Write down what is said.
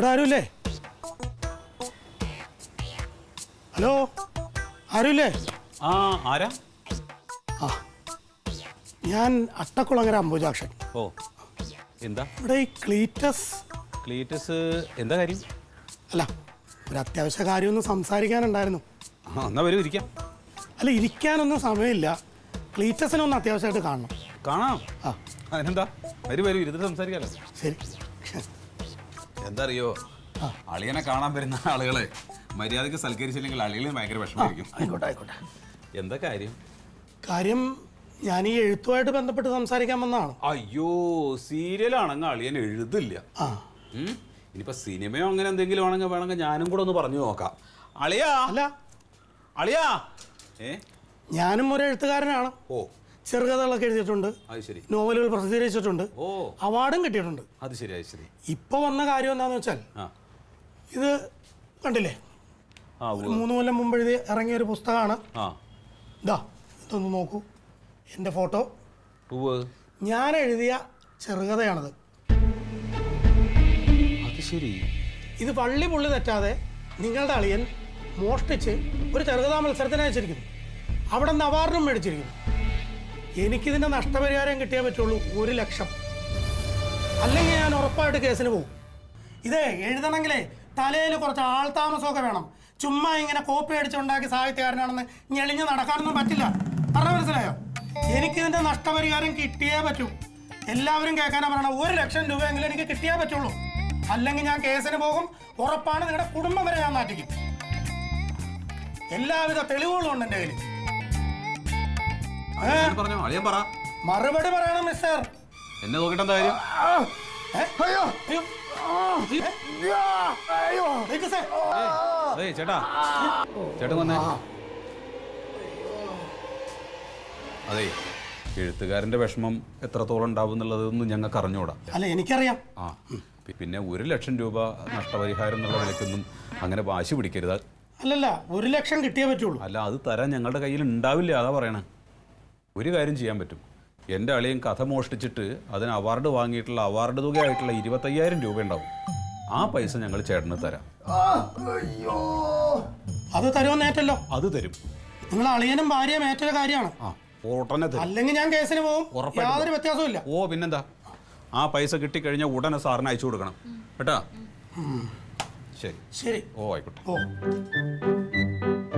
ഇവിടെ ആരുമില്ലേ? ഹലോ, ആരുമില്ലേ? ആരാ? ഞാൻ അട്ടക്കുളങ്ങര അംബുജാക്ഷൻ. ഓ, എന്താ ഇവിടെ ഈ ക്ലീറ്റസ് എന്താ കാര്യം? അല്ല, ഒരു അത്യാവശ്യ കാര്യമൊന്നും സംസാരിക്കാനുണ്ടായിരുന്നു. എന്നാ വരൂ, ഇരിക്കാം. അല്ല, ഇരിക്കാനൊന്നും സമയമില്ല. ക്ലീറ്റസിനൊന്ന് അത്യാവശ്യമായിട്ട് കാണണം. കാണാം. അതിനെന്താ, വരൂ ഇരുന്നിട്ട് സംസാരിക്കാമല്ലോ. ശരി. എന്താ അറിയോ, അളിയനെ കാണാൻ വരുന്ന ആളുകളെ മര്യാദക്ക് സൽക്കരിച്ചില്ലെങ്കിൽ അളിയന് ഭയങ്കര വിഷമമായിരിക്കും. ആയിക്കോട്ടെ. എന്താ കാര്യം? ഞാൻ ഈ എഴുത്തുമായിട്ട് ബന്ധപ്പെട്ട് സംസാരിക്കാൻ വന്നതാണ്. അയ്യോ, സീരിയലാണെങ്കിൽ അളിയൻ എഴുതില്ല. ഇനിയിപ്പോ സിനിമയോ അങ്ങനെ എന്തെങ്കിലും വേണമെങ്കിൽ ഞാനും കൂടെ ഒന്ന് പറഞ്ഞു നോക്കാം. അളിയാ. ഞാനും ഒരു എഴുത്തുകാരനാണ്. ഓ, ചെറുകഥകളൊക്കെ എഴുതിയിട്ടുണ്ട്, നോവലുകൾ പ്രസിദ്ധീകരിച്ചിട്ടുണ്ട്, അവാർഡും കിട്ടിയിട്ടുണ്ട്. അത് ശരി. ഇപ്പൊ വന്ന കാര്യം എന്താന്ന് വെച്ചാൽ, ഇത് കണ്ടില്ലേ, 3 കൊല്ലം മുമ്പ് ഇറങ്ങിയ ഒരു പുസ്തകമാണ്. ഇതൊന്ന് നോക്കൂ, എൻ്റെ ഫോട്ടോ. ഞാൻ എഴുതിയ ചെറുകഥയാണത്. ഇത് പള്ളി പുള്ളി തെറ്റാതെ നിങ്ങളുടെ അളിയൻ മോഷ്ടിച്ച് ഒരു ചെറുകഥാ മത്സരത്തിന് അയച്ചിരിക്കുന്നു. അവിടെ നിന്ന് അവാർഡും മേടിച്ചിരിക്കുന്നു. എനിക്കിതിൻ്റെ നഷ്ടപരിഹാരം കിട്ടിയേ പറ്റുള്ളൂ, 1 ലക്ഷം. അല്ലെങ്കിൽ ഞാൻ ഉറപ്പായിട്ട് കേസിന് പോകും. ഇത് എഴുതണമെങ്കിലേ തലയിൽ കുറച്ച് ആൾതാമസമൊക്കെ വേണം. ചുമ്മാ ഇങ്ങനെ കോപ്പി അടിച്ചുണ്ടാക്കി സാഹിത്യകാരനാണെന്ന് ഞെളിഞ്ഞ് നടക്കാനൊന്നും പറ്റില്ല. പറഞ്ഞ മനസ്സിലായോ? എനിക്കിതിൻ്റെ നഷ്ടപരിഹാരം കിട്ടിയേ പറ്റൂ. എല്ലാവരും കേൾക്കാനാ പറയണം, 1 ലക്ഷം രൂപയെങ്കിലും എനിക്ക് കിട്ടിയേ പറ്റുള്ളൂ. അല്ലെങ്കിൽ ഞാൻ കേസിന് പോകും. ഉറപ്പാണ്, നിങ്ങളുടെ കുടുംബം വരെ ഞാൻ മാറ്റിക്കും. എല്ലാവിധ തെളിവുകളും ഉണ്ട് എൻ്റെ കയ്യിൽ. മറുപടി പറയണം മിസ്റ്റർ. എന്നെ നോക്കിട്ട് എന്താ കാര്യം? ചേട്ടൻ വന്നേ. അതെ, എഴുത്തുകാരന്റെ വിഷമം എത്രത്തോളം ഉണ്ടാവും എന്നുള്ളതൊന്നും ഞങ്ങൾക്ക് അറിഞ്ഞൂടാ. അല്ല, എനിക്കറിയാം. പിന്നെ 1 ലക്ഷം രൂപ നഷ്ടപരിഹാരം എന്നുള്ള വിലക്കൊന്നും അങ്ങനെ വാശി പിടിക്കരുത്. അല്ലല്ല, 1 ലക്ഷം കിട്ടിയേ പറ്റുള്ളൂ. അല്ല, അത് തരാൻ ഞങ്ങളുടെ കയ്യിൽ ഉണ്ടാവില്ല, അതാ പറയണേ. ഒരു കാര്യം ചെയ്യാൻ പറ്റും. എൻ്റെ അളിയൻ കഥ മോഷ്ടിച്ചിട്ട് അതിന് അവാർഡ് വാങ്ങിയിട്ടുള്ള അവാർഡ് തുകയായിട്ടുള്ള 25,000 രൂപ ഉണ്ടാവും. ആ പൈസ ഞങ്ങൾ ചേട്ടന് തരാം. അത് തരുമെന്നേറ്റല്ലോ? അത് തരും. നിങ്ങൾ അളിയനും ഭാര്യയും ഏറ്റൊരു കാര്യമാണ്. അല്ലെങ്കിൽ ഞാൻ കേസിന് പോകും. യാതൊരു വ്യത്യാസവും. ഓ, പിന്നെന്താ, ആ പൈസ കിട്ടിക്കഴിഞ്ഞാൽ ഉടനെ സാറിന് അയച്ചു കൊടുക്കണം കേട്ടാ. ശരി. ഓ, ആയിക്കോട്ടെ.